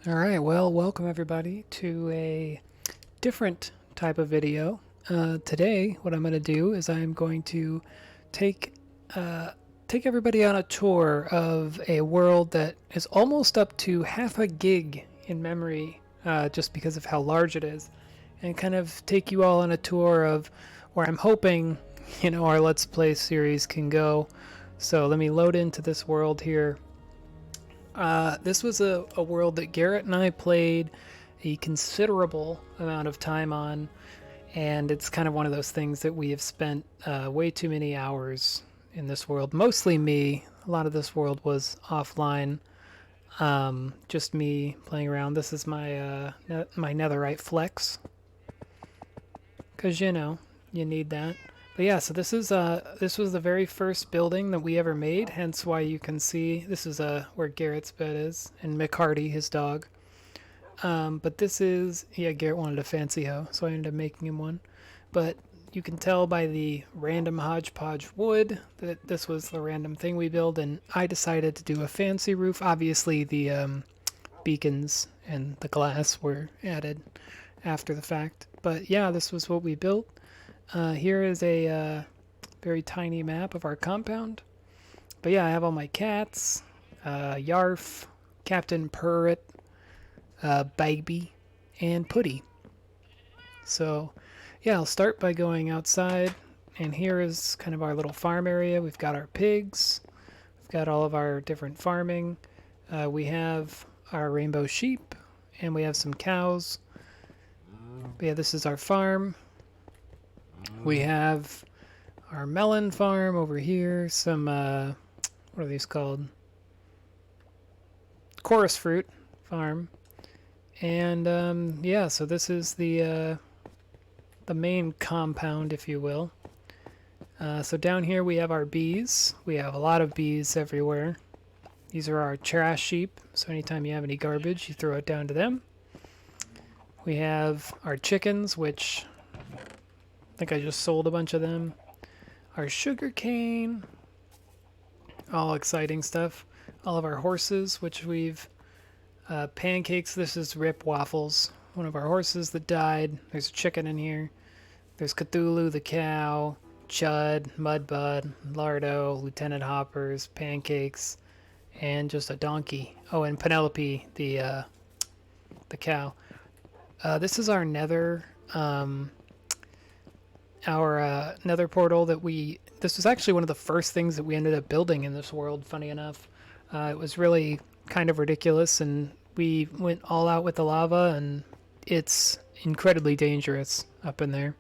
All right, well, welcome everybody to a different type of video. Today, what I'm going to do is I'm going to take take everybody on a tour of a world that is almost up to half a gig in memory, just because of how large it is, and kind of take you all on a tour of where I'm hoping, our Let's Play series can go. So let me load into this world here. This was a world that Garrett and I played a considerable amount of time on, and it's kind of one of those things that we have spent way too many hours in this world. Mostly me. A lot of this world was offline, just me playing around. This is my my netherite flex, because you need that. But yeah, so this was the very first building that we ever made, hence why you can see this is where Garrett's bed is, and McCarty, his dog. But this is, yeah, Garrett wanted a fancy hoe, so I ended up making him one. But you can tell by the random hodgepodge wood that this was the random thing we built, and I decided to do a fancy roof. Obviously the beacons and the glass were added after the fact. But yeah, this was what we built. Here is a very tiny map of our compound. But yeah, I have all my cats, Yarf, Captain Purrit, Baby, and Putty. So yeah, I'll start by going outside, and here is kind of our little farm area. We've got our pigs, we've got all of our different farming. We have our rainbow sheep, and we have some cows. But yeah, this is our farm. We have our melon farm over here, some, what are these called? Chorus fruit farm. And yeah, so this is the main compound, if you will. So down here we have our bees. We have a lot of bees everywhere. These are our trash sheep, so anytime you have any garbage, you throw it down to them. We have our chickens, which I think I just sold a bunch of them. Our sugar cane, all exciting stuff. All of our horses, which we've pancakes. This is Rip Waffles, one of our horses that died. There's a chicken in here. There's Cthulhu the cow, Chud, Mudbud, Lardo, Lieutenant Hoppers, pancakes, and just a donkey. Oh, and Penelope the cow. This is our nether. Our nether portal that this was actually one of the first things that we ended up building in this world, funny enough. It was really kind of ridiculous, and we went all out with the lava, and it's incredibly dangerous up in there.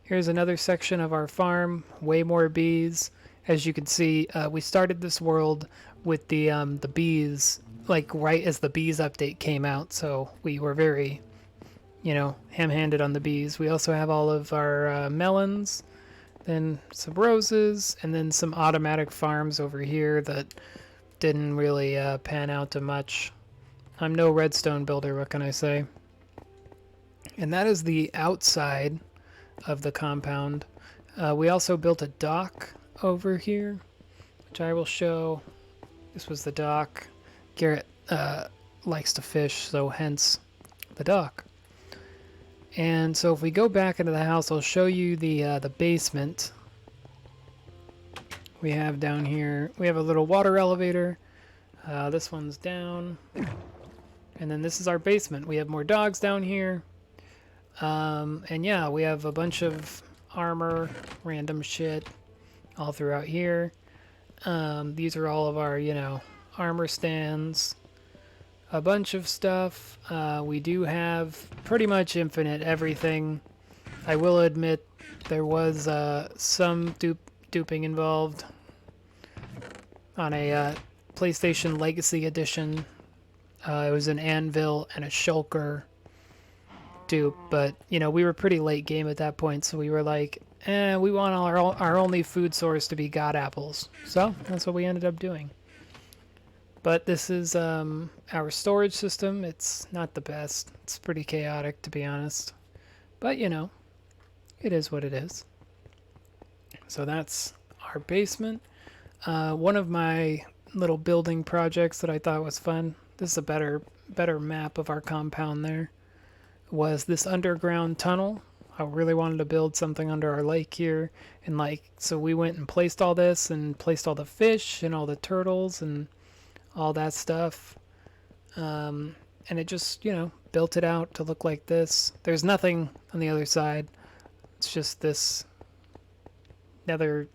Here's another section of our farm, way more bees. As you can see, we started this world with the bees, like right as the bees update came out, so we were very ham-handed on the bees. We also have all of our melons, then some roses, and then some automatic farms over here that didn't really pan out to much. I'm no redstone builder, what can I say? And that is the outside of the compound. We also built a dock over here, which I will show. This was the dock. Garrett likes to fish, so hence the dock. And so if we go back into the house, I'll show you the basement. We have down here, we have a little water elevator. This one's down. And then this is our basement. We have more dogs down here. And yeah, we have a bunch of armor, random shit all throughout here. These are all of our, armor stands. A bunch of stuff. We do have pretty much infinite everything. I will admit there was some duping involved on a PlayStation Legacy Edition. It was an anvil and a shulker dupe, but we were pretty late game at that point, so we were like, we want our only food source to be god apples. So that's what we ended up doing. But this is our storage system. It's not the best. It's pretty chaotic, to be honest. But, it is what it is. So that's our basement. One of my little building projects that I thought was fun. This is a better map of our compound there. Was this underground tunnel. I really wanted to build something under our lake here. And like, so we went and placed all this and placed all the fish and all the turtles and all that stuff. And it just, built it out to look like this. There's nothing on the other side. It's just this nether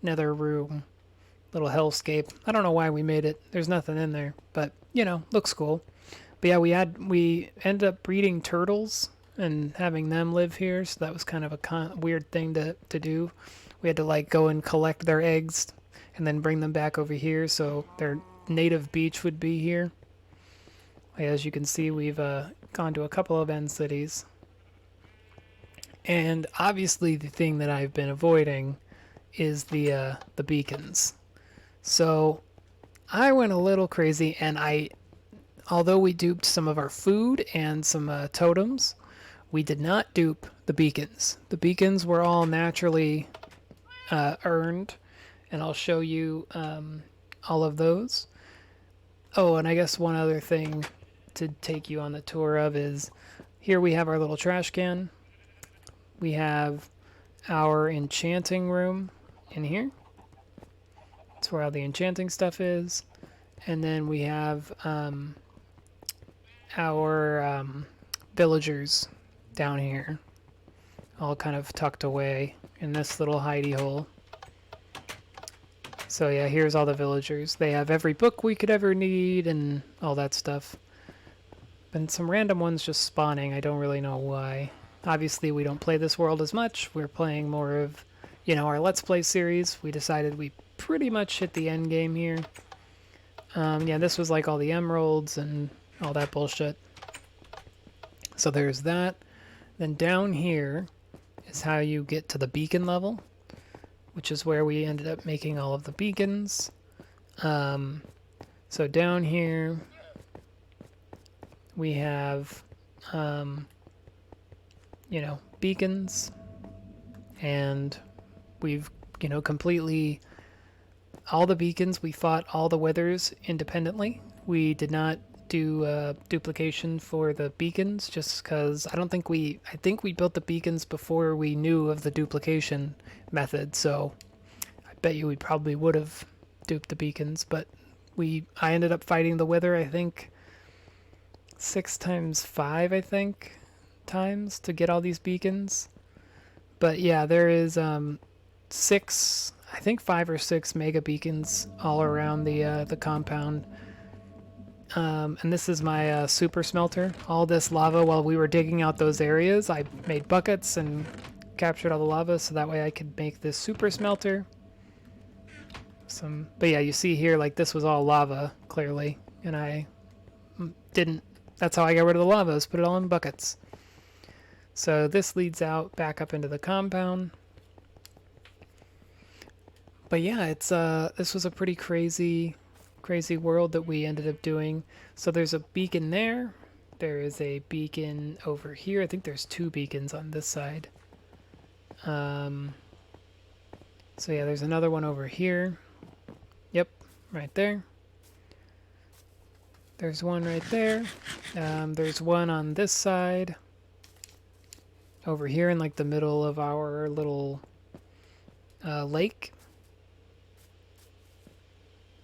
room, little hellscape. I don't know why we made it. There's nothing in there, but looks cool. But yeah, we ended up breeding turtles and having them live here, so that was kind of a weird thing to do. We had to like go and collect their eggs and then bring them back over here, so their native beach would be here. As you can see, we've gone to a couple of end cities. And obviously the thing that I've been avoiding is the beacons. So I went a little crazy, and although we duped some of our food and some totems, we did not dupe the beacons. The beacons were all naturally earned, and I'll show you all of those. Oh, and I guess one other thing to take you on the tour of is here we have our little trash can. We have our enchanting room in here. That's where all the enchanting stuff is. And then we have our villagers down here, all kind of tucked away in this little hidey hole. So yeah, here's all the villagers. They have every book we could ever need and all that stuff. And some random ones just spawning. I don't really know why. Obviously, we don't play this world as much. We're playing more of, our Let's Play series. We decided we pretty much hit the end game here. Yeah, this was like all the emeralds and all that bullshit. So there's that. Then down here is how you get to the beacon level, which is where we ended up making all of the beacons. So down here we have, beacons, and we've, completely, all the beacons, we fought all the withers independently. We did not do duplication for the beacons just because I think we built the beacons before we knew of the duplication method, so I bet you we probably would have duped the beacons, but I ended up fighting the wither, I think 6 times 5, times to get all these beacons. But yeah, there is 5 or 6 mega beacons all around the compound. And this is my super smelter. All this lava, while we were digging out those areas, I made buckets and captured all the lava so that way I could make this super smelter. But yeah, you see here, like, this was all lava, clearly, and I didn't. That's how I got rid of the lava, is put it all in buckets. So this leads out back up into the compound. But yeah, it's this was a pretty crazy world that we ended up doing. So there's a beacon there. There is a beacon over here. I think there's 2 beacons on this side. So yeah, there's another one over here. Yep, right there. There's one right there. There's one on this side. Over here in like the middle of our little lake.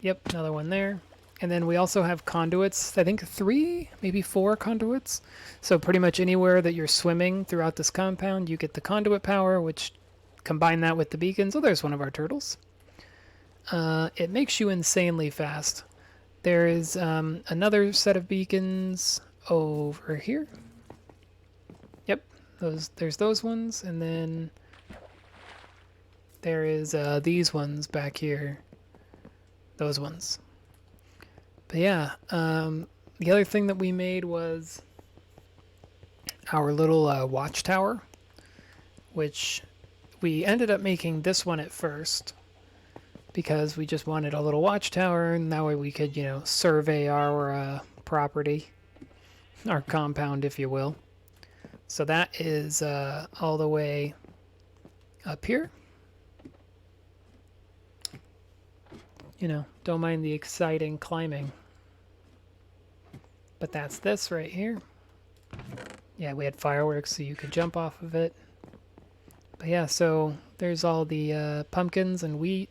Yep, another one there. And then we also have conduits, I think 3, maybe 4 conduits. So pretty much anywhere that you're swimming throughout this compound, you get the conduit power, which combine that with the beacons. Oh, there's one of our turtles. It makes you insanely fast. There is another set of beacons over here. Yep, there's those ones, and then there is these ones back here. Those ones. But yeah, the other thing that we made was our little watchtower, which we ended up making this one at first because we just wanted a little watchtower, and that way we could, survey our property, our compound, if you will. So that is all the way up here. Don't mind the exciting climbing. But that's this right here. Yeah, we had fireworks so you could jump off of it. But yeah, so there's all the pumpkins and wheat.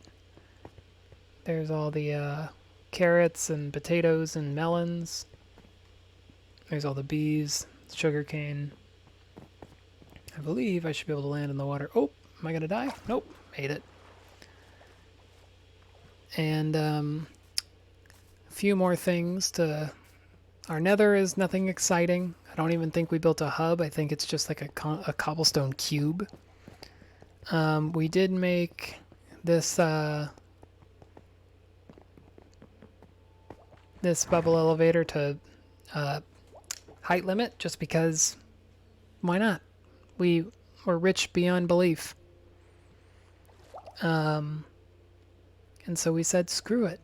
There's all the carrots and potatoes and melons. There's all the bees, sugarcane. I believe I should be able to land in the water. Oh, am I going to die? Nope, made it. And a few more things to... Our nether is nothing exciting. I don't even think we built a hub. I think it's just like a cobblestone cube. We did make this this bubble elevator to height limit just because why not? We were rich beyond belief. And so we said screw it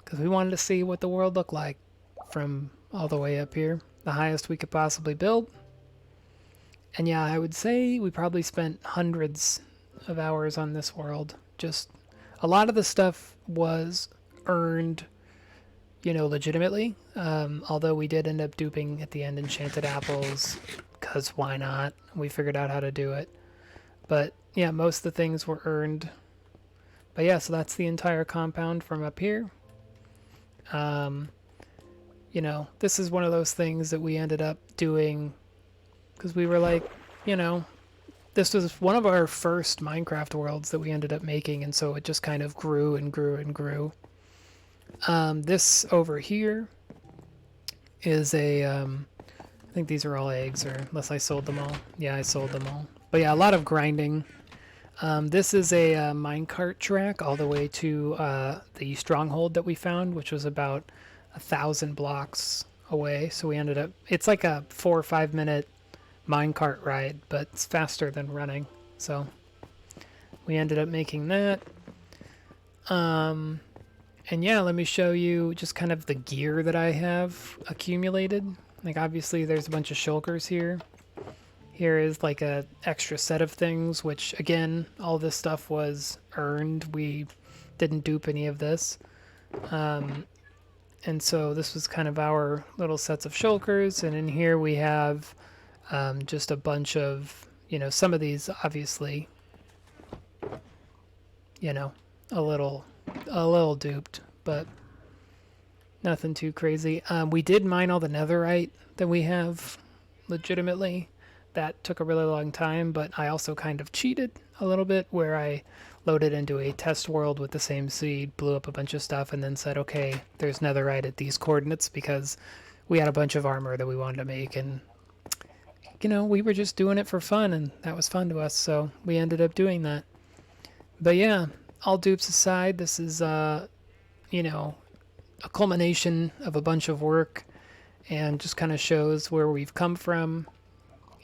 because we wanted to see what the world looked like from all the way up here, the highest we could possibly build. And yeah, I would say we probably spent hundreds of hours on this world. Just a lot of the stuff was earned, you know, legitimately. Although we did end up duping at the end enchanted apples, because why not? We figured out how to do it. But yeah, most of the things were earned. But yeah, so that's the entire compound from up here. You know, this is one of those things that we ended up doing because we were like, you know, this was one of our first Minecraft worlds that we ended up making, and so it just kind of grew and grew and grew. This over here is a, I think these are all eggs, or unless I sold them all. Yeah, I sold them all. But yeah, a lot of grinding. This is a minecart track all the way to the stronghold that we found, which was about 1,000 blocks away. So we ended up, it's like a 4 or 5 minute minecart ride, but it's faster than running. So we ended up making that. And yeah, let me show you just kind of the gear that I have accumulated. Like obviously there's a bunch of shulkers here. Here is like a extra set of things, which again, all this stuff was earned. We didn't dupe any of this. And so this was kind of our little sets of shulkers. And in here we have just a bunch of, you know, some of these obviously, you know, a little duped, but nothing too crazy. We did mine all the netherite that we have legitimately. That took a really long time, but I also kind of cheated a little bit where I loaded into a test world with the same seed, blew up a bunch of stuff, and then said, okay, there's netherite at these coordinates because we had a bunch of armor that we wanted to make, and you know, we were just doing it for fun, and that was fun to us, so we ended up doing that. But yeah, all dupes aside, this is, you know, a culmination of a bunch of work and just kind of shows where we've come from.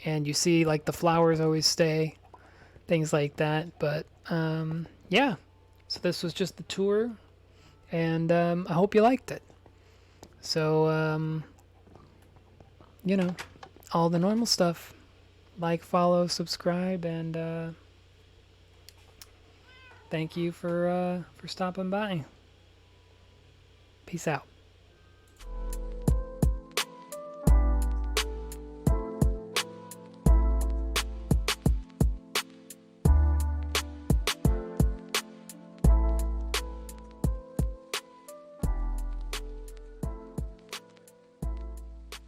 And you see, like, the flowers always stay, things like that. But, yeah. So this was just the tour, and I hope you liked it. So, you know, all the normal stuff. Like, follow, subscribe, and thank you for stopping by. Peace out.